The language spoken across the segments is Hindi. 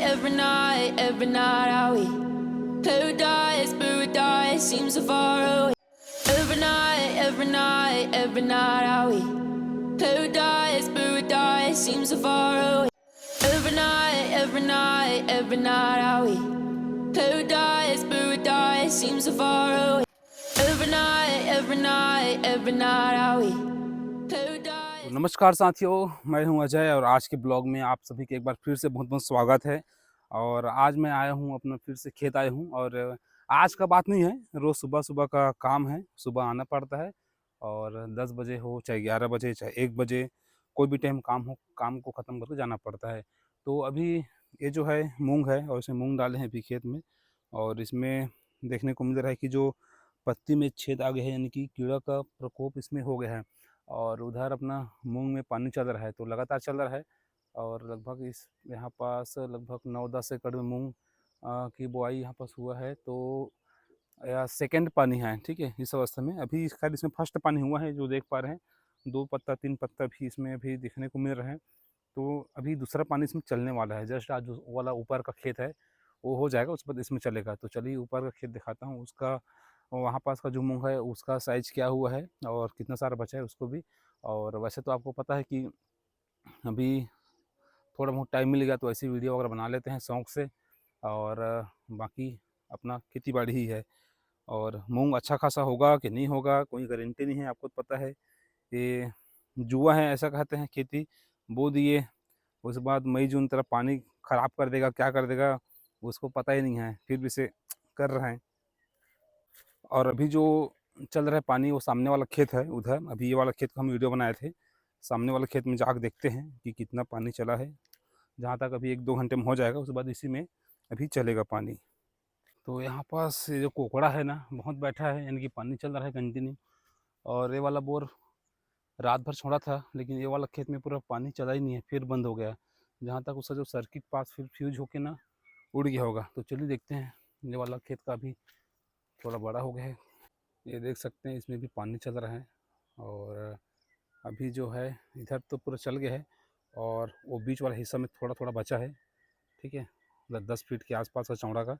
every night are we paradise seems so far away. Every night are we paradise seems so far away. Every night are we paradise seems so far away. Every night are we paradise. तो नमस्कार साथियों, मैं हूं अजय और आज के ब्लॉग में आप सभी के एक बार फिर से बहुत बहुत स्वागत है। और आज मैं आया हूं अपना फिर से खेत आया हूं और आज का बात नहीं है, रोज़ सुबह सुबह का काम है। सुबह आना पड़ता है और 10 बजे हो चाहे 11 बजे चाहे 1 बजे, कोई भी टाइम काम हो, काम को ख़त्म करके जाना पड़ता है। तो अभी ये जो है मूंग है और इसमें मूंग डाले हैं अभी खेत में, और इसमें देखने को मिल रहा है कि जो पत्ती में छेद आ गए हैं, यानी कि कीड़ा का प्रकोप इसमें हो गया है। और उधर अपना मूंग में पानी चल रहा है, तो लगातार चल रहा है। और लगभग इस यहाँ पास लगभग 9-10 एकड़ में मूंग की बुआई यहाँ पास हुआ है। तो या सेकंड पानी है, ठीक है, इस अवस्था में अभी खैर इसमें फर्स्ट पानी हुआ है जो देख पा रहे हैं। 2 पत्ता 3 पत्ता भी इसमें अभी दिखने को मिल रहा है। तो अभी दूसरा पानी इसमें चलने वाला है। जस्ट आज जो वाला ऊपर का खेत है वो हो जाएगा, उसके बाद इसमें चलेगा। तो चलिए ऊपर का खेत दिखाता हूँ, उसका वहाँ पास का जो मूंग है उसका साइज़ क्या हुआ है और कितना सारा बचा है उसको भी। और वैसे तो आपको पता है कि अभी थोड़ा बहुत टाइम मिल गया तो ऐसी वीडियो वगैरह बना लेते हैं शौक़ से। और बाकी अपना खेती बाड़ी ही है। और मूंग अच्छा खासा होगा कि नहीं होगा कोई गारंटी नहीं है, आपको तो पता है। ये जुआ है ऐसा कहते हैं, खेती बो दिए उसके बाद मई जून तरफ पानी ख़राब कर देगा, क्या कर देगा उसको पता ही नहीं है, फिर भी इसे कर रहे हैं। और अभी जो चल रहा है पानी वो सामने वाला खेत है उधर। अभी ये वाला खेत का हम वीडियो बनाए थे, सामने वाले खेत में जाकर देखते हैं कि कितना पानी चला है। जहाँ तक अभी 1-2 घंटे में हो जाएगा, उसके बाद इसी में अभी चलेगा पानी। तो यहाँ पास ये जो कोकड़ा है ना बहुत बैठा है, यानी कि पानी चल रहा है कंटिन्यू। और ये वाला बोर रात भर छोड़ा था, लेकिन ये वाला खेत में पूरा पानी चला ही नहीं है, फिर बंद हो गया। जहाँ तक उसका जो सर्किट पास फिर फ्यूज होके ना उड़ गया होगा। तो चलिए देखते हैं। ये वाला खेत का अभी थोड़ा बड़ा हो गया है, ये देख सकते हैं इसमें भी पानी चल रहा है। और अभी जो है इधर तो पूरा चल गया है और वो बीच वाला हिस्सा में थोड़ा थोड़ा बचा है, ठीक है, मतलब 10 फीट के आसपास का चौड़ा का।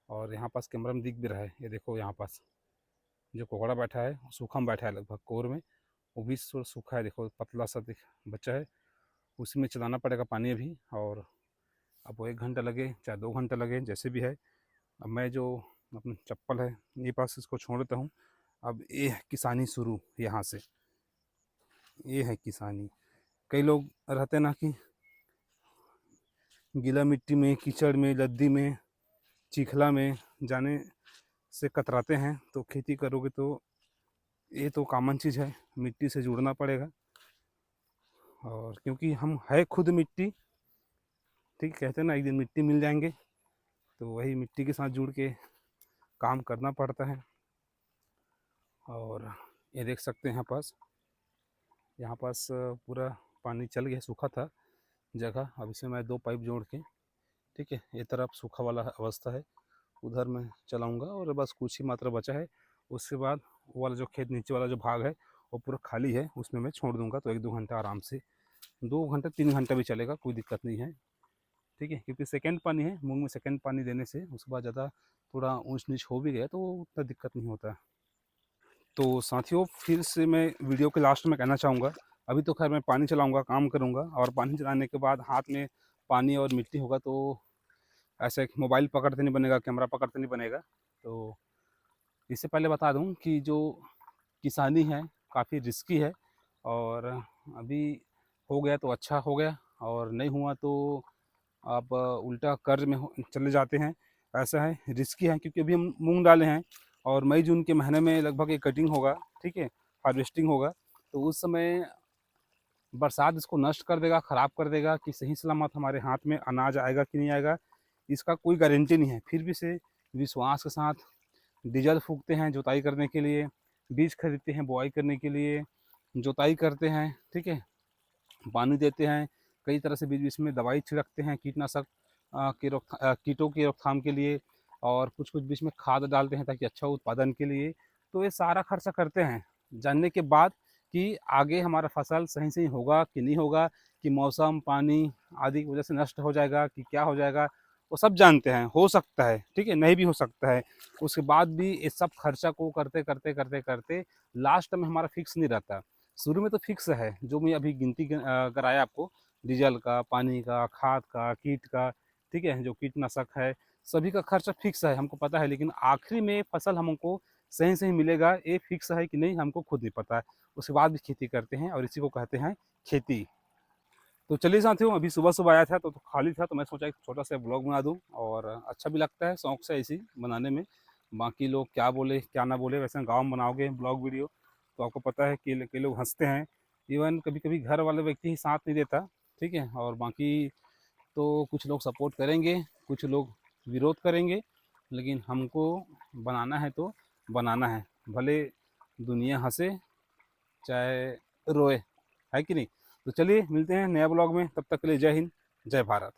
और यहाँ पास कैमरा में दिख भी रहा है, ये देखो यहाँ पास जो कोहड़ा बैठा है सूखा में बैठा है, लगभग कोर में वो भी सूखा है। देखो पतला सा दिख बच्चा है, उसी में चलाना पड़ेगा पानी अभी। और अब वो 1 घंटा लगे चाहे 2 घंटा लगे जैसे भी है। अब मैं जो अपना चप्पल है ये पास इसको छोड़ देता हूँ। अब ये है किसानी शुरू, यहाँ से ये है किसानी। कई लोग रहते हैं ना कि गीला मिट्टी में, कीचड़ में, लद्दी में, चिखला में जाने से कतराते हैं। तो खेती करोगे तो ये तो कॉमन चीज़ है, मिट्टी से जुड़ना पड़ेगा। और क्योंकि हम है खुद मिट्टी, ठीक कहते हैं ना एक दिन मिट्टी मिल जाएंगे, तो वही मिट्टी के साथ जुड़ के काम करना पड़ता है। और ये देख सकते हैं यहाँ पास पूरा पानी चल गया, सूखा था जगह। अब इसमें मैं 2 पाइप जोड़ के, ठीक है, ये तरफ सूखा वाला अवस्था है, उधर मैं चलाऊँगा और बस कुछ ही मात्रा बचा है। उसके बाद वो वाला जो खेत नीचे वाला जो भाग है वो पूरा खाली है, उसमें मैं छोड़ दूँगा। तो 1-2 घंटा आराम से, 2 घंटा 3 घंटा भी चलेगा, कोई दिक्कत नहीं है, ठीक है। क्योंकि सेकंड पानी है, मूंग में सेकंड पानी देने से उसके बाद ज़्यादा थोड़ा ऊंच नीच हो भी गया तो उतना दिक्कत नहीं होता। तो साथियों फिर से मैं वीडियो के लास्ट में कहना चाहूँगा, अभी तो खैर मैं पानी चलाऊँगा, काम करूँगा। और पानी चलाने के बाद हाथ में पानी और मिट्टी होगा तो ऐसे मोबाइल पकड़ते नहीं बनेगा, कैमरा पकड़ते नहीं बनेगा। तो इससे पहले बता दूं कि जो किसानी है काफ़ी रिस्की है। और अभी हो गया तो अच्छा हो गया, और नहीं हुआ तो आप उल्टा कर्ज में चले जाते हैं। ऐसा है, रिस्की है, क्योंकि अभी हम मूंग डाले हैं और मई जून के महीने में लगभग एक कटिंग होगा, ठीक है, हार्वेस्टिंग होगा। तो उस समय बरसात इसको नष्ट कर देगा, ख़राब कर देगा कि सही सलामत हमारे हाथ में अनाज आएगा कि नहीं आएगा, इसका कोई गारंटी नहीं है। फिर भी से विश्वास के साथ डीजल फूकते हैं जुताई करने के लिए, बीज खरीदते हैं बुआई करने के लिए, जुताई करते हैं, ठीक है, पानी देते हैं, कई तरह से बीच बीच में दवाई छिड़कते हैं कीटनाशक कीटों की रोकथाम के लिए, और कुछ कुछ बीच में खाद डालते हैं ताकि अच्छा उत्पादन के लिए। तो ये सारा खर्चा करते हैं जानने के बाद कि आगे हमारा फसल सही सही होगा कि नहीं होगा, कि मौसम, पानी आदि की वजह से नष्ट हो जाएगा कि क्या हो जाएगा, वो सब जानते हैं। हो सकता है, ठीक है, नहीं भी हो सकता है। उसके बाद भी ये सब खर्चा को करते लास्ट में हमारा फिक्स नहीं रहता। शुरू में तो फिक्स है, जो मैं अभी गिनती कराया आपको, डीजल का, पानी का, खाद का, कीट का, ठीक है, जो कीटनाशक है, सभी का खर्चा फिक्स है, हमको पता है। लेकिन आखिरी में फसल हमको सही मिलेगा, ये फिक्स है कि नहीं, हमको खुद नहीं पता है। उसके बाद भी खेती करते हैं और इसी को कहते हैं खेती। तो चलिए साथियों, अभी सुबह-सुबह आया था तो खाली था, तो मैं सोचा एक छोटा-सा ब्लॉग बना दूँ, और अच्छा भी लगता है, शौक से ऐसे ही बनाने में। बाकी लोग क्या बोले, क्या ना बोले, वैसे गाँव में बनाओगे ब्लॉग वीडियो तो आपको पता है कि कई लोग हँसते हैं। इवन कभी-कभी घर वाले व्यक्ति ही साथ नहीं देता, ठीक है? और बाकी तो कुछ लोग सपोर्ट करेंगे, कुछ लोग विरोध करेंगे, लेकिन हमको बनाना है तो बनाना है। भले दुनिया हँसे, चाहे रोए, है कि नहीं? तो चलिए मिलते हैं नए ब्लॉग में, तब तक के लिए जय हिंद, जय भारत।